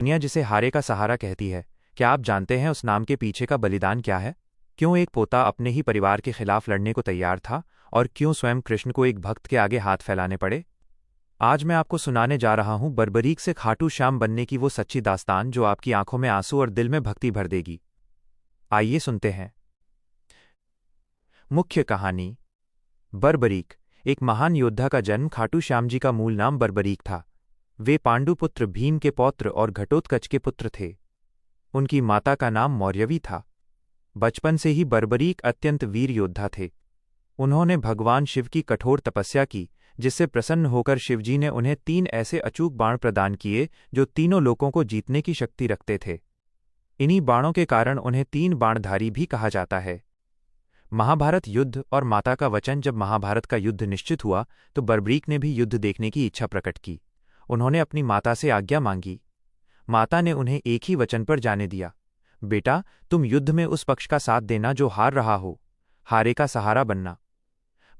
दुनिया जिसे हारे का सहारा कहती है, क्या आप जानते हैं उस नाम के पीछे का बलिदान क्या है? क्यों एक पोता अपने ही परिवार के खिलाफ लड़ने को तैयार था, और क्यों स्वयं कृष्ण को एक भक्त के आगे हाथ फैलाने पड़े? आज मैं आपको सुनाने जा रहा हूं बर्बरीक से खाटू श्याम बनने की वो सच्ची दास्तान जो आपकी आंखों में आंसू और दिल में भक्ति भर देगी। आइए सुनते हैं। मुख्य कहानी। बर्बरीक, एक महान योद्धा का जन्म। खाटू श्याम जी का मूल नाम बर्बरीक था। वे पांडुपुत्र भीम के पौत्र और घटोत्कच के पुत्र थे। उनकी माता का नाम मौर्यवी था। बचपन से ही बर्बरीक अत्यंत वीर योद्धा थे। उन्होंने भगवान शिव की कठोर तपस्या की, जिससे प्रसन्न होकर शिवजी ने उन्हें 3 ऐसे अचूक बाण प्रदान किए जो तीनों लोकों को जीतने की शक्ति रखते थे। इन्हीं बाणों के कारण उन्हें 3 बाणधारी भी कहा जाता है। महाभारत युद्ध और माता का वचन। जब महाभारत का युद्ध निश्चित हुआ तो बर्बरीक ने भी युद्ध देखने की इच्छा प्रकट की। उन्होंने अपनी माता से आज्ञा मांगी। माता ने उन्हें एक ही वचन पर जाने दिया, बेटा, तुम युद्ध में उस पक्ष का साथ देना जो हार रहा हो, हारे का सहारा बनना।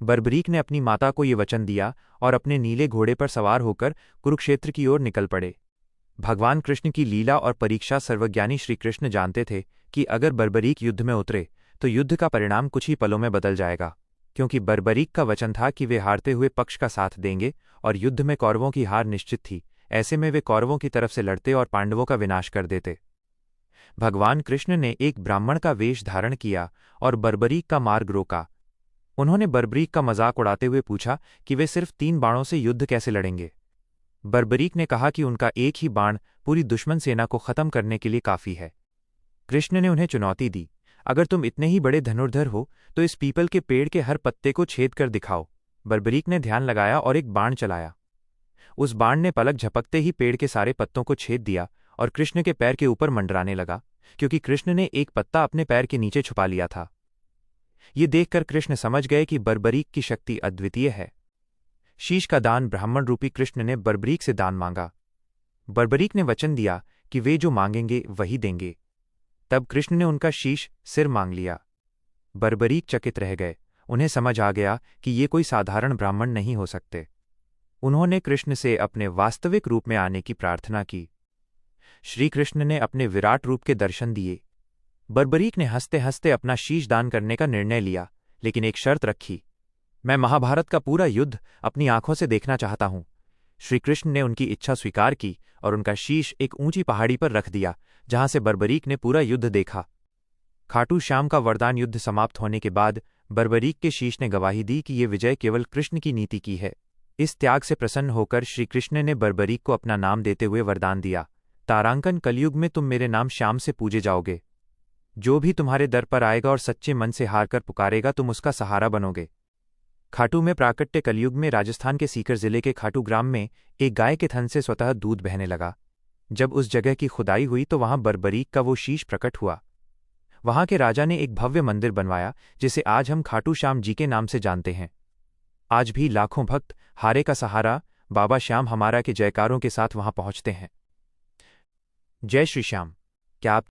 बर्बरीक ने अपनी माता को ये वचन दिया और अपने नीले घोड़े पर सवार होकर कुरुक्षेत्र की ओर निकल पड़े। भगवान कृष्ण की लीला और परीक्षा सर्वज्ञानी श्री कृष्ण जानते थे कि अगर बर्बरीक युद्ध में उतरे तो युद्ध का परिणाम कुछ ही पलों में बदल जाएगा, क्योंकि बर्बरीक का वचन था कि वे हारते हुए पक्ष का साथ देंगे और युद्ध में कौरवों की हार निश्चित थी। ऐसे में वे कौरवों की तरफ से लड़ते और पांडवों का विनाश कर देते। भगवान कृष्ण ने एक ब्राह्मण का वेश धारण किया और बर्बरीक का मार्ग रोका। उन्होंने बर्बरीक का मजाक उड़ाते हुए पूछा कि वे सिर्फ 3 बाणों से युद्ध कैसे लड़ेंगे। बर्बरीक ने कहा कि उनका एक ही बाण पूरी दुश्मन सेना को खत्म करने के लिए काफी है। कृष्ण ने उन्हें चुनौती दी, अगर तुम इतने ही बड़े धनुर्धर हो तो इस पीपल के पेड़ के हर पत्ते को छेद कर दिखाओ। बर्बरीक ने ध्यान लगाया और एक बाण चलाया। उस बाण ने पलक झपकते ही पेड़ के सारे पत्तों को छेद दिया और कृष्ण के पैर के ऊपर मंडराने लगा, क्योंकि कृष्ण ने एक पत्ता अपने पैर के नीचे छुपा लिया था। ये देखकर कृष्ण समझ गए कि बर्बरीक की शक्ति अद्वितीय है। शीश का दान ब्राह्मण रूपी कृष्ण ने बर्बरीक से दान मांगा। बर्बरीक ने वचन दिया कि वे जो मांगेंगे वही देंगे। तब कृष्ण ने उनका शीश सिर मांग लिया। बर्बरीक चकित रह गए। उन्हें समझ आ गया कि ये कोई साधारण ब्राह्मण नहीं हो सकते। उन्होंने कृष्ण से अपने वास्तविक रूप में आने की प्रार्थना की। श्री कृष्ण ने अपने विराट रूप के दर्शन दिए। बर्बरीक ने हंसते हंसते अपना शीश दान करने का निर्णय लिया, लेकिन एक शर्त रखी, मैं महाभारत का पूरा युद्ध अपनी आंखों से देखना चाहता हूं। श्री कृष्ण ने उनकी इच्छा स्वीकार की और उनका शीश एक ऊंची पहाड़ी पर रख दिया, जहां से बर्बरीक ने पूरा युद्ध देखा। खाटू श्याम का वरदान युद्ध समाप्त होने के बाद बर्बरीक के शीश ने गवाही दी कि ये विजय केवल कृष्ण की नीति की है। इस त्याग से प्रसन्न होकर श्री कृष्ण ने बर्बरीक को अपना नाम देते हुए वरदान दिया, तारांकन, कलयुग में तुम मेरे नाम श्याम से पूजे जाओगे। जो भी तुम्हारे दर पर आएगा और सच्चे मन से हार कर पुकारेगा, तुम उसका सहारा बनोगे। खाटू में प्राकट्य। कलयुग में राजस्थान के सीकर जिले के खाटू ग्राम में एक गाय के थन से स्वतः दूध बहने लगा। जब उस जगह की खुदाई हुई तो वहां बर्बरीक का वो शीश प्रकट हुआ। वहां के राजा ने एक भव्य मंदिर बनवाया, जिसे आज हम खाटू श्याम जी के नाम से जानते हैं। आज भी लाखों भक्त हारे का सहारा बाबा श्याम हमारा के जयकारों के साथ वहां पहुंचते हैं। जय श्री श्याम। क्या आप